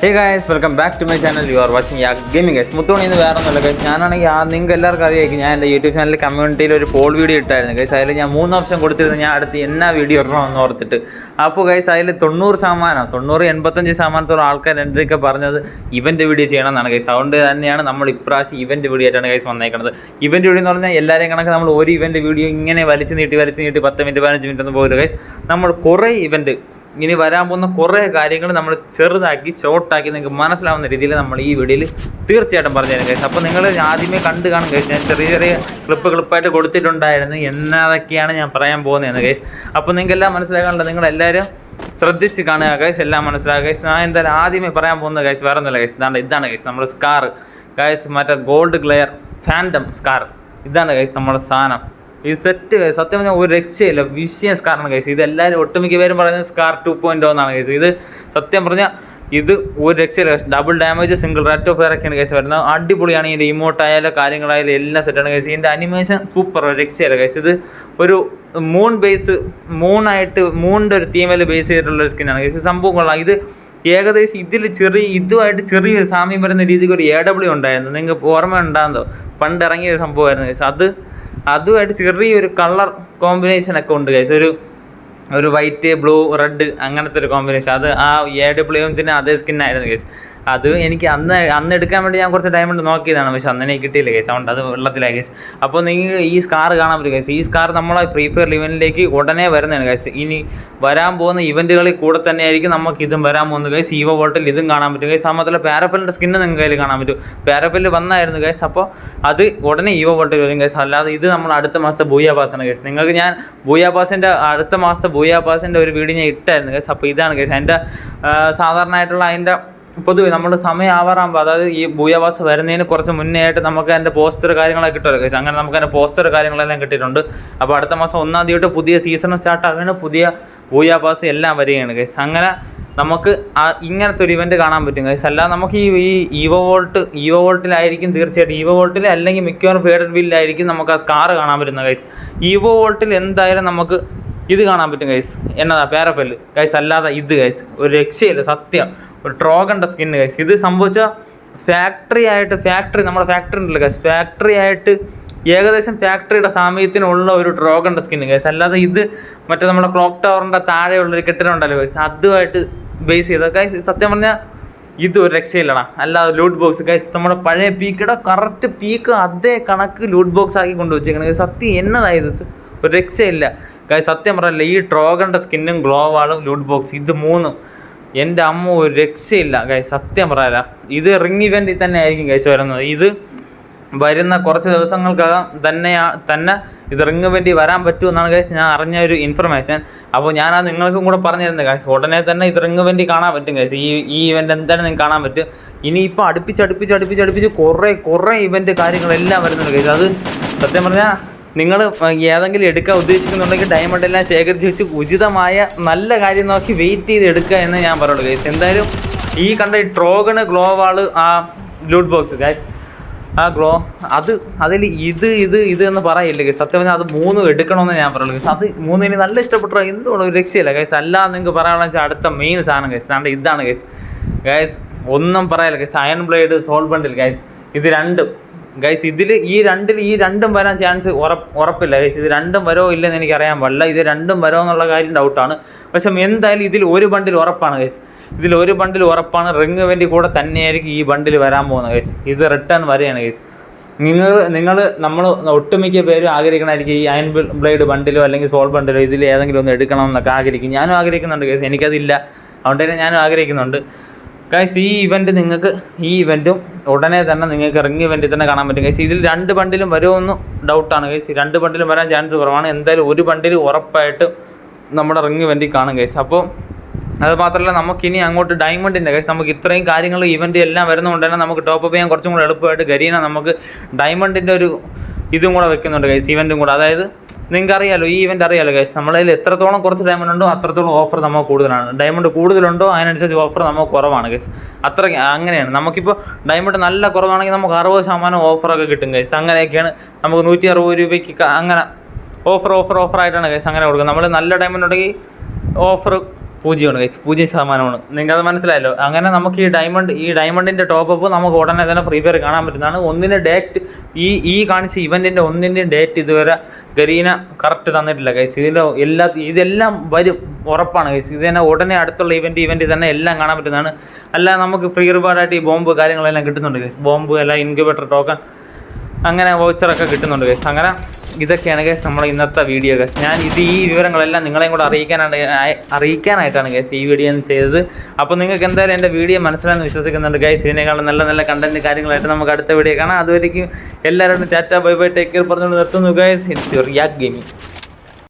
Hey guys, welcome back to my channel. You are watching ya gaming guys. മുത്തോണി എന്ന് വേറെ ഒന്നുമില്ല guys. ഞാനാണെങ്കിൽ നിങ്ങൾക്ക് എല്ലാവർക്കും അറിയായിരിക്കും, ഞാൻ എൻ്റെ യൂട്യൂബ് ചാനലിൽ കമ്മ്യൂണിറ്റിയിൽ ഒരു പോൾ വീഡിയോ ഇട്ടായിരുന്നു ഗൈസ്. അതിൽ ഞാൻ 3 ഓപ്ഷൻ കൊടുത്തിരുന്നു, ഞാൻ അടുത്ത് എന്നാ വീഡിയോ ഇടണമെന്ന് ഓർത്തിട്ട്. അപ്പോൾ ഗൈസ് അതിൽ 90-85% ആൾക്കാർ എൻ്റെ അടുത്തൊക്കെ പറഞ്ഞത് ഇവൻ്റ് വീഡിയോ ചെയ്യണമെന്നാണ് ഗൈസ്. അതുകൊണ്ട് തന്നെയാണ് നമ്മൾ ഇപ്രാവശ്യം ഇവൻ്റ് വീഡിയോ ആയിട്ടാണ് ഗൈസ് വന്നേക്കുന്നത്. ഇവൻ്റ് വീഡിയോ എന്ന് പറഞ്ഞാൽ എല്ലാവരെയും കണക്ക് നമ്മൾ ഒരു ഇവൻ്റ് വീഡിയോ ഇങ്ങനെ വലിച്ചു നീട്ടി 10 മിനിറ്റ് 15 മിനിറ്റ് ഒന്നും പോകില്ല ഗൈസ്. നമ്മൾ കുറേ ഇവൻ്റ് ഇനി വരാൻ പോകുന്ന കുറേ കാര്യങ്ങൾ നമ്മൾ ചെറുതാക്കി ഷോർട്ടാക്കി നിങ്ങൾക്ക് മനസ്സിലാവുന്ന രീതിയിൽ നമ്മൾ ഈ വീഡിയോയിൽ തീർച്ചയായിട്ടും പറഞ്ഞു തരാം ഗൈസ്. അപ്പോൾ നിങ്ങൾ ആദ്യമേ കണ്ടു കാണും ഗൈസ്. ഞാൻ ചെറിയ ക്ലിപ്പായിട്ട് കൊടുത്തിട്ടുണ്ടായിരുന്നു എന്നതൊക്കെയാണ് ഞാൻ പറയാൻ പോകുന്നത് ഗൈസ്. അപ്പോൾ നിങ്ങൾക്കെല്ലാം മനസ്സിലാക്കാനുള്ള നിങ്ങളെല്ലാവരും ശ്രദ്ധിച്ച് കാണുക ഗൈസ്, എല്ലാം മനസ്സിലാക്കുക ഗൈസ്. ഞാൻ എന്തായാലും ആദ്യമേ പറയാൻ പോകുന്നത് ഗൈസ് വേറെ ഒന്നുമില്ല ഗൈസ്. ഇതാണ് ഗൈസ് നമ്മുടെ സ്കാർ ഗൈസ്, മറ്റേ ഗോൾഡ് ഗ്ലെയർ ഫാൻറ്റം സ്കാർ. ഇതാണ് ഗൈസ് നമ്മുടെ സാധനം. ഈ സെറ്റ് സത്യം പറഞ്ഞാൽ ഒരു രക്ഷയില്ല, വിഷയം സ്കാറാണ് ഗൈസ്. ഇത് എല്ലാവരും ഒട്ടുമിക്ക പേരും പറയുന്നത് സ്കാർ 2.0 എന്നാണ് ഗൈസ്. ഇത് സത്യം പറഞ്ഞാൽ ഇത് ഒരു രക്ഷയില്ല guys. Double damage, single rate of fire ഒക്കെയാണ് ഗൈസ് വരുന്നത്. അടിപൊളിയാണ്. ഇതിൻ്റെ ഇമോട്ടായാലും കാര്യങ്ങളായാലും എല്ലാം സെറ്റാണ് ഗൈസ്. ഇതിൻ്റെ അനിമേഷൻ സൂപ്പർ, ഒരു രക്ഷയില്ല ഗൈസ്. ഇത് ഒരു മൂണിൻ്റെ ഒരു തീമിൽ ബേസ് ചെയ്തിട്ടുള്ളൊരു സ്കിന്നാണ് ഗൈസ്. സംഭവം കൊള്ളാം. ഇത് ഏകദേശം ഇതുമായിട്ട് ചെറിയൊരു സാമ്യം വരുന്ന രീതിക്ക് ഒരു AW ഉണ്ടായിരുന്നു, നിങ്ങൾക്ക് ഓർമ്മ ഉണ്ടാകുന്നതോ? പണ്ട് ഇറങ്ങിയ ഒരു സംഭവമായിരുന്നു ഗൈസ്. അതുമായിട്ട് ചെറിയൊരു കളർ കോമ്പിനേഷനൊക്കെ ഉണ്ട് ഗൈസ്. ഒരു വൈറ്റ്, ബ്ലൂ, റെഡ് അങ്ങനത്തെ ഒരു കോമ്പിനേഷൻ. അത് ആ AW അതേ സ്കിന്നായിരുന്നു ഗൈസ്. അത് എനിക്ക് അന്ന് എടുക്കാൻ വേണ്ടി ഞാൻ കുറച്ച് ഡയമണ്ട് നോക്കിയതാണ്, പക്ഷെ അന്ന് എനിക്ക് കിട്ടിയില്ല ഗൈസ്. അതുകൊണ്ട് അത് വെള്ളത്തിലായി ഗൈസ്. അപ്പോൾ നിങ്ങൾക്ക് ഈ സ്കാർ കാണാൻ പറ്റും ഗൈസ്. ഈ സ്കാർ നമ്മളെ ഫ്രീ ഫയർ ഇവൻറ്റിലേക്ക് ഉടനെ വരുന്നതാണ് ഗൈസ്. ഇനി വരാൻ പോകുന്ന ഇവൻറ്റുകളിൽ കൂടെ തന്നെ ആയിരിക്കും നമുക്ക് ഇതും വരാൻ പോകുന്നത് ഗൈസ്. ഈവോ വോൾട്ടിൽ ഇതും കാണാൻ പറ്റും ഗൈസ്. മാത്രമല്ല പാരപ്പലിൻ്റെ സ്കിന്ന് നിങ്ങൾക്ക് കയ്യിൽ കാണാൻ പറ്റും. പാരപ്പല് വന്നായിരുന്നു ഗൈസ്. അപ്പോൾ അത് ഉടനെ ഈവോ വോൾട്ടിൽ വരും ഗൈസ്. അല്ലാതെ ഇത് നമ്മൾ അടുത്ത മാസത്തെ ബൂയാ പാസ്സാണ് ഗൈസ്. നിങ്ങൾക്ക് ഞാൻ ബൂയാ പാസിൻ്റെ അടുത്ത മാസത്തെ ബൂയാ പാസിൻ്റെ ഒരു വീഡിയോ ഞാൻ ഇട്ടായിരുന്നു ഗൈസ്. അപ്പോൾ ഇതാണ് ഗൈസ് അതിൻ്റെ സാധാരണയായിട്ടുള്ള അതിൻ്റെ പൊതുവെ നമ്മുടെ സമയം ആവാറാകുമ്പോൾ, അതായത് ഈ ബൂയാപാസ് വരുന്നതിന് കുറച്ച് മുന്നേ ആയിട്ട് നമുക്ക് അതിൻ്റെ പോസ്റ്റർ കാര്യങ്ങളൊക്കെ കിട്ടുമല്ലോ ഗൈസ്. അങ്ങനെ നമുക്ക് അതിൻ്റെ പോസ്റ്റർ കാര്യങ്ങളെല്ലാം കിട്ടിയിട്ടുണ്ട്. അപ്പോൾ അടുത്ത മാസം 1-ം തീയതി പുതിയ സീസൺ സ്റ്റാർട്ട് ആകുന്ന പുതിയ ബൂയാപാസ് എല്ലാം വരികയാണ് ഗൈസ്. അങ്ങനെ നമുക്ക് ഇങ്ങനത്തെ ഒരു ഇവൻറ്റ് കാണാൻ പറ്റും ഗൈസ്. അല്ലാതെ നമുക്ക് ഈ ഈവോ വോൾട്ടിലായിരിക്കും തീർച്ചയായിട്ടും. ഈവോ വോൾട്ടിൽ അല്ലെങ്കിൽ മിക്കവാറും ഫേഡഡ് വീലിലായിരിക്കും നമുക്ക് ആ സ്കാർ കാണാൻ പറ്റുന്നത് ഗൈസ്. ഈവോ വോൾട്ടിൽ എന്തായാലും നമുക്ക് ഇത് കാണാൻ പറ്റും ഗൈസ്. എന്നതാ പാരപ്പല് ഗൈസ്. അല്ലാതെ ഇത് ഗൈസ് ഒരു രക്ഷയില്ല സത്യം. ഒരു ട്രോഗൻ്റെ സ്കിന്ന് ഗൈസ്. ഇത് സംഭവിച്ചാൽ നമ്മുടെ ഫാക്ടറി ഉണ്ടല്ലോ ഗൈസ്, ഫാക്ടറി ആയിട്ട് ഏകദേശം ഫാക്ടറിയുടെ സാമീപ്യത്തിനുള്ള ഒരു ട്രോഗൻ്റെ സ്കിന്ന് ഗൈസ്. അല്ലാതെ ഇത് മറ്റേ നമ്മുടെ ക്ലോക്ക് ടവറിൻ്റെ താഴെയുള്ളൊരു കെട്ടിടം ഉണ്ടല്ലോ ഗൈസ്, അതുമായിട്ട് ബേസ് ചെയ്ത ഗൈസ്. സത്യം പറഞ്ഞാൽ ഇത് ഒരു രക്ഷയില്ലടാ. അല്ലാതെ ലൂട്ട് ബോക്സ് ഗൈസ്, നമ്മുടെ പഴയ പീക്കിടെ കറക്റ്റ് പീക്ക് അതേ കണക്ക് ലൂട്ട് ബോക്സ് ആക്കി കൊണ്ടുവച്ചേക്കുന്നത് ഗൈസ്. സത്യം എന്നതായത് ഒരു രക്ഷയില്ല ഗൈസ്. സത്യം പറയല്ല, ഈ ട്രോഗൻ്റെ സ്കിന്നും ഗ്ലോവാളും ലൂട്ട് ബോക്സ് ഇത് മൂന്നും എൻ്റെ അമ്മ ഒരു രക്ഷയില്ല ഗൈസ്. സത്യം പറയാല, ഇത് റിംഗ് ഇവൻറ്റിൽ തന്നെ ആയിരിക്കും ഗൈസ് വരുന്നത്. ഇത് വരുന്ന കുറച്ച് ദിവസങ്ങൾക്കകം തന്നെ ഇത് റിംഗ് ഇവൻറ്റിൽ വരാൻ പറ്റുമെന്നാണ് ഗൈസ് ഞാൻ അറിഞ്ഞ ഒരു ഇൻഫർമേഷൻ. അപ്പോൾ ഞാനത് നിങ്ങൾക്കും കൂടെ പറഞ്ഞു തരുന്നത് ഗൈസ്. ഉടനെ തന്നെ ഇത് റിംഗ് ഇവൻറ്റിൽ കാണാൻ പറ്റും ഗൈസ്. ഈ ഇവൻറ്റ് എന്തായാലും നിങ്ങൾക്ക് കാണാൻ പറ്റും. ഇനിയിപ്പോൾ അടുപ്പിച്ച് കുറേ ഇവൻറ്റ് കാര്യങ്ങളെല്ലാം വരുന്നുണ്ട് ഗൈസ്. അത് സത്യം പറഞ്ഞാൽ നിങ്ങൾ ഏതെങ്കിലും എടുക്കാൻ ഉദ്ദേശിക്കുന്നുണ്ടെങ്കിൽ ഡയമണ്ട് എല്ലാം ശേഖരിച്ച് വെച്ച് ഉചിതമായ നല്ല കാര്യം നോക്കി വെയിറ്റ് ചെയ്ത് എടുക്കുക എന്ന് ഞാൻ പറയുള്ളൂ ഗൈസ്. എന്തായാലും ഈ കണ്ട ഈ ട്രോഗണ്, ഗ്ലോവാള്, ആ ലൂട്ട് ബോക്സ് ഗൈസ്, ആ അതിൽ ഇത് എന്ന് പറയില്ല ഗൈസ്. സത്യം പറഞ്ഞാൽ അത് 3 എടുക്കണമെന്ന് ഞാൻ പറയുള്ളൂ ഗൈസ്. അത് 3 എനിക്ക് നല്ല ഇഷ്ടപ്പെട്ടോ എന്തുകൊണ്ട് ഒരു രക്ഷയില്ല ഗൈസ്. അല്ലാതെ നിങ്ങൾക്ക് പറയാനുള്ള വെച്ചാൽ അടുത്ത മെയിൻ സാധനം ഗൈസ് ഇതാണ് ഗൈസ്. ഒന്നും പറയാനില്ല ഗൈസ്. അയൺ ബ്ലേഡ്, സോൾ ബണ്ടിൽ ഗൈസ്. ഇത് രണ്ടും ഗൈസ്. ഈ രണ്ടും വരാൻ ചാൻസ് ഉറപ്പില്ല ഗൈസ്. ഇത് രണ്ടും വരോ ഇല്ലെന്ന് എനിക്കറിയാൻ പാടില്ല. ഇത് രണ്ടും വരോ എന്നുള്ള കാര്യം ഡൗട്ടാണ്. പക്ഷെ എന്തായാലും ഇതിൽ ഒരു ബണ്ടിൽ ഉറപ്പാണ് ഗൈസ്. ഒരു ബണ്ടിൽ ഉറപ്പാണ്. റിംഗ് ഇവൻറ്റ് കൂടെ തന്നെയായിരിക്കും ഈ ബണ്ടിൽ വരാൻ പോകുന്നത് ഗൈസ്. ഇത് റിട്ടേൺ വരെയാണ് ഗൈസ്. നമ്മൾ ഒട്ടുമിക്ക പേരും ആഗ്രഹിക്കണമായിരിക്കും ഈ അയൺ ബ്ലേഡ് ബണ്ടിലോ അല്ലെങ്കിൽ സോൾ ബണ്ടിലോ ഇതിൽ ഏതെങ്കിലും ഒന്ന് എടുക്കണം എന്നൊക്കെ ആഗ്രഹിക്കും. ഞാനും ആഗ്രഹിക്കുന്നുണ്ട് ഗൈസ്. എനിക്കതില്ല, അതുകൊണ്ട് തന്നെ ഞാനും ആഗ്രഹിക്കുന്നുണ്ട് ഗൈസ്. ഈ ഇവൻറ്റും ഉടനെ തന്നെ നിങ്ങൾക്ക് റിംഗ് ഇവൻറ്റിൽ തന്നെ കാണാൻ പറ്റും ഗൈസ്. ഇതിൽ 2 ബണ്ടിലും വരുമെന്ന് ഡൗട്ടാണ് ഗൈസ്. 2 ബണ്ടിലും വരാൻ ചാൻസ് കുറവാണ്. എന്തായാലും ഒരു ബണ്ടിൽ ഉറപ്പായിട്ട് നമ്മുടെ റിംഗ് ഇവൻറ്റിൽ കാണും ഗൈസ്. അപ്പോൾ അത് മാത്രമല്ല, നമുക്കിനി അങ്ങോട്ട് ഡയമണ്ടിൻ്റെ ഗൈസ്, നമുക്ക് ഇത്രയും കാര്യങ്ങൾ ഇവൻറ്റ് എല്ലാം വരുന്നതുകൊണ്ട് തന്നെ നമുക്ക് ടോപ്പ് അപ്പ് ചെയ്യാൻ കുറച്ചും കൂടെ എളുപ്പമായിട്ട് ഗരീന നമുക്ക് ഡയമണ്ടിൻ്റെ ഒരു ഇതും കൂടെ വെക്കുന്നുണ്ട് ഗൈസ്, ഇവൻറ്റും കൂടെ. അതായത് നിങ്ങൾക്ക് അറിയാലോ, ഈ ഇവൻറ്റ് അറിയാലോ ഗൈസ്, നമ്മളതിൽ എത്രത്തോളം കുറച്ച് ഡയമണ്ട് ഉണ്ടോ അത്രത്തോളം ഓഫർ നമുക്ക് കൂടുതലാണ്. ഡയമണ്ട് കൂടുതലുണ്ടോ അതിനനുസരിച്ച് ഓഫർ നമുക്ക് കുറവാണ് ഗൈസ്. അങ്ങനെയാണ്. നമുക്കിപ്പോൾ ഡയമണ്ട് നല്ല കുറവാണെങ്കിൽ നമുക്ക് 60% ഓഫറൊക്കെ കിട്ടും ഗൈസ്. അങ്ങനെയൊക്കെയാണ്. നമുക്ക് 160 രൂപയ്ക്ക് അങ്ങനെ ഓഫറായിട്ടാണ് ഗൈസ് അങ്ങനെ കൊടുക്കുന്നത്. നമ്മൾ നല്ല ഡയമണ്ട് ഉണ്ടെങ്കിൽ ഓഫർ 0% ഗൈസ്, 0% നിങ്ങൾക്കത് മനസ്സിലായല്ലോ. അങ്ങനെ നമുക്ക് ഈ ഡയമണ്ടിൻ്റെ ടോപ്പപ്പ് നമുക്ക് ഉടനെ തന്നെ ഫ്രീ ഫയർ കാണാൻ പറ്റുന്നതാണ്. ഒന്നിൻ്റെ ഡേറ്റ് ഈ കാണിച്ച ഇവൻറ്റിൻ്റെ ഒന്നിൻ്റെയും ഡേറ്റ് ഇതുവരെ ഗരീന കറക്റ്റ് തന്നിട്ടില്ല ഗൈസ്. ഇതെല്ലാം വരും, ഉറപ്പാണ് ഗൈസ്. ഇത് തന്നെ ഉടനെ അടുത്തുള്ള ഇവൻറ്റ് തന്നെ എല്ലാം കാണാൻ പറ്റുന്നതാണ്. അല്ലാതെ നമുക്ക് ഫ്രീ റിവാർഡായിട്ട് ഈ ബോംബ് കാര്യങ്ങളെല്ലാം കിട്ടുന്നുണ്ട് ഗൈസ്. ബോംബ് അല്ല, ഇൻക്യുബേറ്റർ ടോക്കൺ, അങ്ങനെ വൗച്ചറൊക്കെ കിട്ടുന്നുണ്ട് ഗൈസ്. അങ്ങനെ ഇതൊക്കെയാണ് ഗൈസ് നമ്മുടെ ഇന്നത്തെ വീഡിയോ ഗൈസ്. ഈ വിവരങ്ങളെല്ലാം നിങ്ങളെയും കൂടെ അറിയിക്കാനായിട്ടാണ് ഗൈസ് ഈ വീഡിയോ ചെയ്തത്. അപ്പോൾ നിങ്ങൾക്ക് എന്തായാലും എൻ്റെ വീഡിയോ മനസ്സിലായെന്ന് വിശ്വസിക്കുന്നുണ്ട് ഗൈസ്. ഇതിനേക്കാളും നല്ല കണ്ടന്റ് കാര്യങ്ങളായിട്ട് നമുക്ക് അടുത്ത വീഡിയോ കാണാം. അതുവരെയ്ക്കും എല്ലാവരോടും tata bye bye take care പറഞ്ഞുകൊണ്ട് നിർത്തുന്നു guys. It's your Yak gaming.